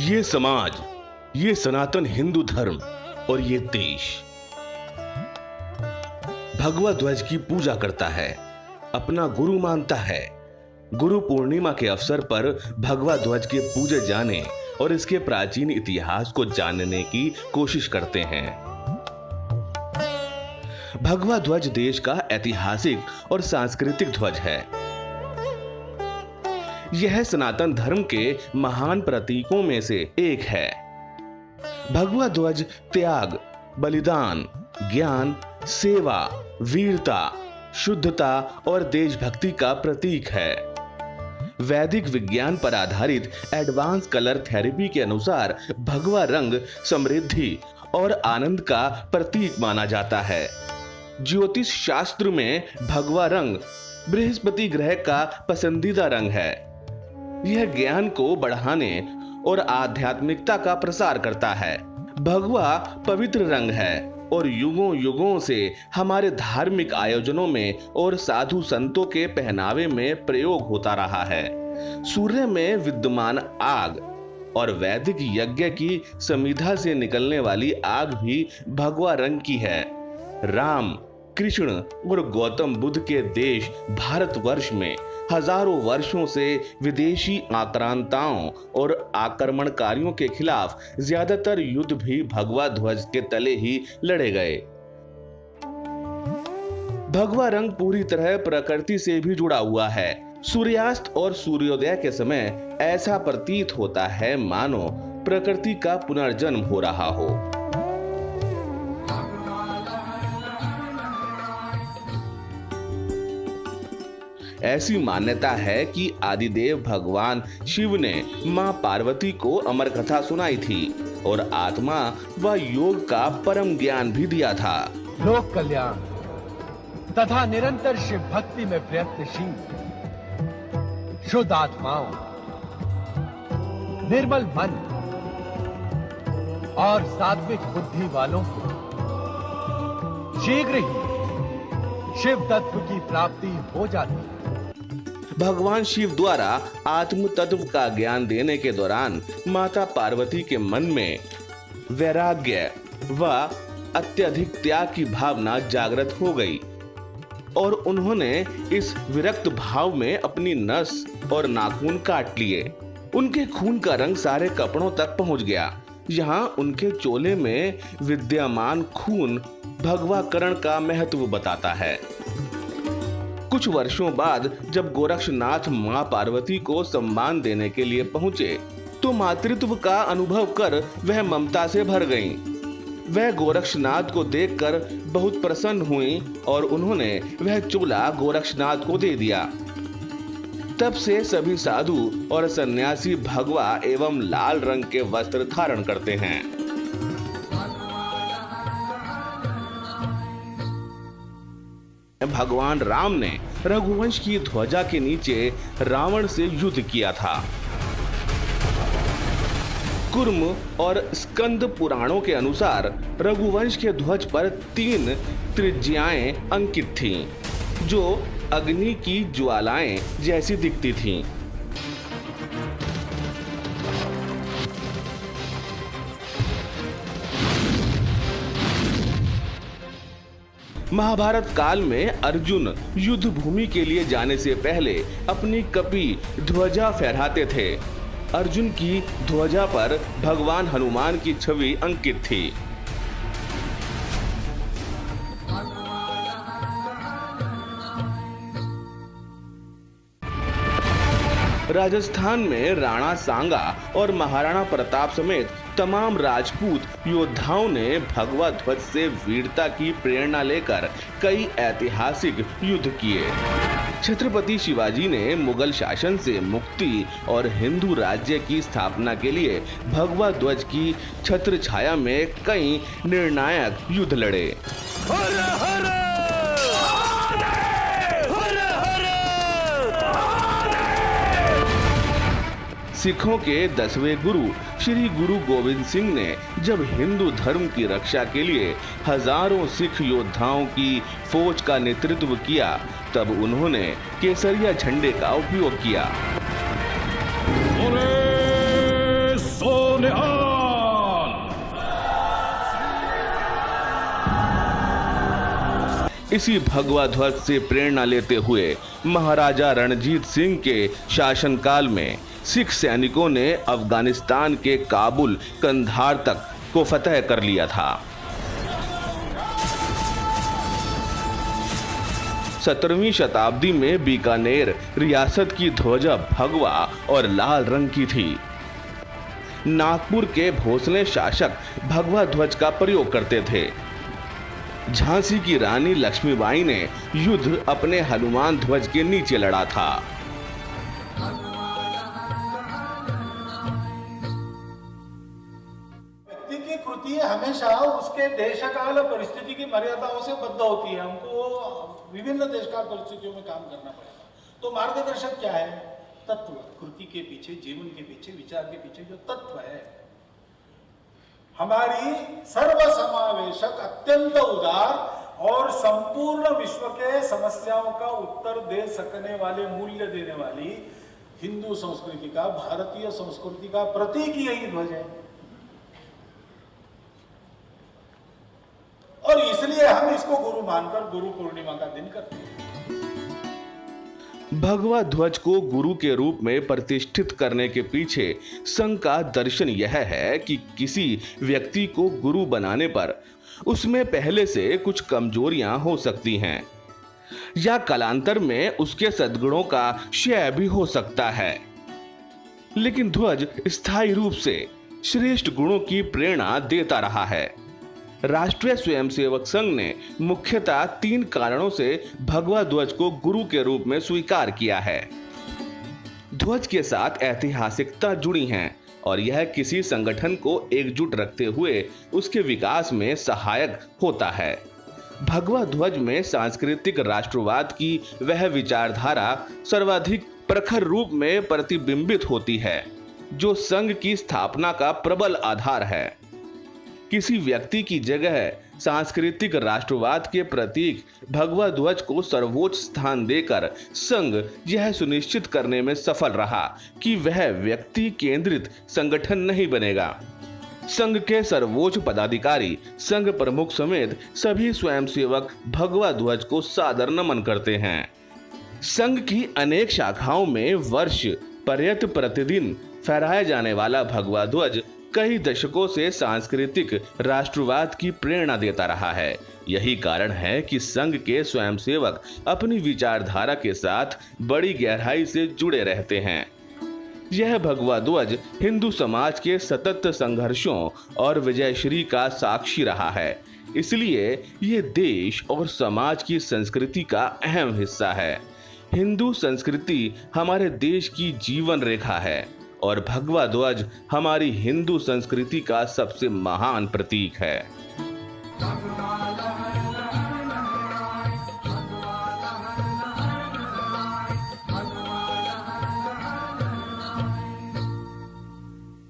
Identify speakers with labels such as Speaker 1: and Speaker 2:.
Speaker 1: ये समाज, ये सनातन हिंदू धर्म और ये देश भगवा ध्वज की पूजा करता है, अपना गुरु मानता है। गुरु पूर्णिमा के अवसर पर भगवा ध्वज के पूजे जाने और इसके प्राचीन इतिहास को जानने की कोशिश करते हैं। भगवा ध्वज देश का ऐतिहासिक और सांस्कृतिक ध्वज है। यह सनातन धर्म के महान प्रतीकों में से एक है। भगवा ध्वज त्याग, बलिदान, ज्ञान, सेवा, वीरता, शुद्धता और देशभक्ति का प्रतीक है। वैदिक विज्ञान पर आधारित एडवांस कलर थेरेपी के अनुसार भगवा रंग समृद्धि और आनंद का प्रतीक माना जाता है। ज्योतिष शास्त्र में भगवा रंग बृहस्पति ग्रह का पसंदीदा रंग है। यह ज्ञान को बढ़ाने और आध्यात्मिकता का प्रसार करता है। भगवा पवित्र रंग है और युगों युगों से हमारे धार्मिक आयोजनों में और साधु संतों के पहनावे में प्रयोग होता रहा है। सूर्य में विद्यमान आग और वैदिक यज्ञ की समिधा से निकलने वाली आग भी भगवा रंग की है। राम, कृष्ण और गौतम बुद्ध के देश भारतवर्ष में हजारों वर्षों से विदेशी आक्रांताओं और आक्रमणकारियों के खिलाफ ज्यादातर युद्ध भी भगवा ध्वज के तले ही लड़े गए। भगवा रंग पूरी तरह प्रकृति से भी जुड़ा हुआ है। सूर्यास्त और सूर्योदय के समय ऐसा प्रतीत होता है मानो प्रकृति का पुनर्जन्म हो रहा हो। ऐसी मान्यता है कि आदिदेव भगवान शिव ने मां पार्वती को अमर कथा सुनाई थी और आत्मा व योग का परम ज्ञान भी दिया था।
Speaker 2: लोक कल्याण तथा निरंतर शिव भक्ति में प्रयत्नशील शुद्ध आत्माओं, निर्मल मन और सात्विक बुद्धि वालों को शीघ्र ही शिव तत्व की प्राप्ति हो जाती है।
Speaker 1: भगवान शिव द्वारा आत्म तत्व का ज्ञान देने के दौरान माता पार्वती के मन में वैराग्य व अत्यधिक त्याग की भावना जागृत हो गई और उन्होंने इस विरक्त भाव में अपनी नस और नाखून काट लिए। उनके खून का रंग सारे कपड़ों तक पहुंच गया। यहाँ उनके चोले में विद्यमान खून भगवाकरण का महत्व बताता है। कुछ वर्षों बाद जब गोरक्षनाथ मां पार्वती को सम्मान देने के लिए पहुंचे तो मातृत्व का अनुभव कर वह ममता से भर गईं। वह गोरक्षनाथ को देखकर बहुत प्रसन्न हुई और उन्होंने वह चोला गोरक्षनाथ को दे दिया। तब से सभी साधु और सन्यासी भगवा एवं लाल रंग के वस्त्र धारण करते हैं। भगवान राम ने रघुवंश की ध्वजा के नीचे रावण से युद्ध किया था। कुर्म और स्कंद पुराणों के अनुसार रघुवंश के ध्वज पर 3 त्रिज्याएं अंकित थीं, जो अग्नि की ज्वालाएं जैसी दिखती थीं। महाभारत काल में अर्जुन युद्ध भूमि के लिए जाने से पहले अपनी कपि ध्वजा फहराते थे। अर्जुन की ध्वजा पर भगवान हनुमान की छवि अंकित थी। राजस्थान में राणा सांगा और महाराणा प्रताप समेत तमाम राजपूत योद्धाओं ने भगवा ध्वज से वीरता की प्रेरणा लेकर कई ऐतिहासिक युद्ध किए। छत्रपति शिवाजी ने मुगल शासन से मुक्ति और हिंदू राज्य की स्थापना के लिए भगवा ध्वज की छत्र छाया में कई निर्णायक युद्ध लड़े। हर हर सिखों के 10वें गुरु श्री गुरु गोविंद सिंह ने जब हिंदू धर्म की रक्षा के लिए हजारों सिख योद्धाओं की फौज का नेतृत्व किया, तब उन्होंने केसरिया झंडे का उपयोग किया। इसी भगवा ध्वज से प्रेरणा लेते हुए महाराजा रणजीत सिंह के शासनकाल में सिख सैनिकों ने अफगानिस्तान के काबुल कंधार तक को फतह कर लिया था। 17वीं शताब्दी में बीकानेर रियासत की ध्वजा भगवा और लाल रंग की थी। नागपुर के भोसले शासक भगवा ध्वज का प्रयोग करते थे। झांसी की रानी लक्ष्मीबाई ने युद्ध अपने हनुमान ध्वज के नीचे लड़ा था।
Speaker 3: व्यक्ति की कृति हमेशा उसके देशकाल परिस्थिति की मर्यादाओं से बद्ध होती है। हमको विभिन्न देशकाल परिस्थितियों में काम करना पड़ेगा। तो मार्गदर्शक क्या है? तत्व। कृति के पीछे, जीवन के पीछे, विचार के पीछे जो तत्व है, हमारी सर्वसमावेशक, अत्यंत उदार और संपूर्ण विश्व के समस्याओं का उत्तर दे सकने वाले, मूल्य देने वाली हिंदू संस्कृति का, भारतीय संस्कृति का प्रतीक यही ध्वज है। और इसलिए हम इसको गुरु मानकर गुरु पूर्णिमा का दिन करते हैं।
Speaker 1: भगवा ध्वज को गुरु के रूप में प्रतिष्ठित करने के पीछे संघ का दर्शन यह है कि किसी व्यक्ति को गुरु बनाने पर उसमें पहले से कुछ कमजोरियां हो सकती हैं या कालांतर में उसके सद्गुणों का क्षय भी हो सकता है, लेकिन ध्वज स्थायी रूप से श्रेष्ठ गुणों की प्रेरणा देता रहा है। राष्ट्रीय स्वयंसेवक संघ ने मुख्यतः 3 कारणों से भगवा ध्वज को गुरु के रूप में स्वीकार किया है। ध्वज के साथ ऐतिहासिकता जुड़ी है और यह किसी संगठन को एकजुट रखते हुए उसके विकास में सहायक होता है। भगवा ध्वज में सांस्कृतिक राष्ट्रवाद की वह विचारधारा सर्वाधिक प्रखर रूप में प्रतिबिंबित होती है जो संघ की स्थापना का प्रबल आधार है। किसी व्यक्ति की जगह सांस्कृतिक राष्ट्रवाद के प्रतीक भगवा ध्वज को सर्वोच्च स्थान देकर संघ यह सुनिश्चित करने में सफल रहा कि वह व्यक्ति केंद्रित संगठन नहीं बनेगा। संघ के सर्वोच्च पदाधिकारी, संघ प्रमुख समेत सभी स्वयंसेवक भगवा ध्वज को सादर नमन करते हैं। संघ की अनेक शाखाओं में वर्ष पर्यंत प्रतिदिन फहराया जाने वाला भगवा ध्वज कई दशकों से सांस्कृतिक राष्ट्रवाद की प्रेरणा देता रहा है। यही कारण है कि संघ के स्वयंसेवक अपनी विचारधारा के साथ बड़ी गहराई से जुड़े रहते हैं। यह भगवा ध्वज हिंदू समाज के सतत संघर्षों और विजयश्री का साक्षी रहा है, इसलिए ये देश और समाज की संस्कृति का अहम हिस्सा है। हिंदू संस्कृति हमारे देश की जीवन रेखा है और भगवा ध्वज हमारी हिंदू संस्कृति का सबसे महान प्रतीक है।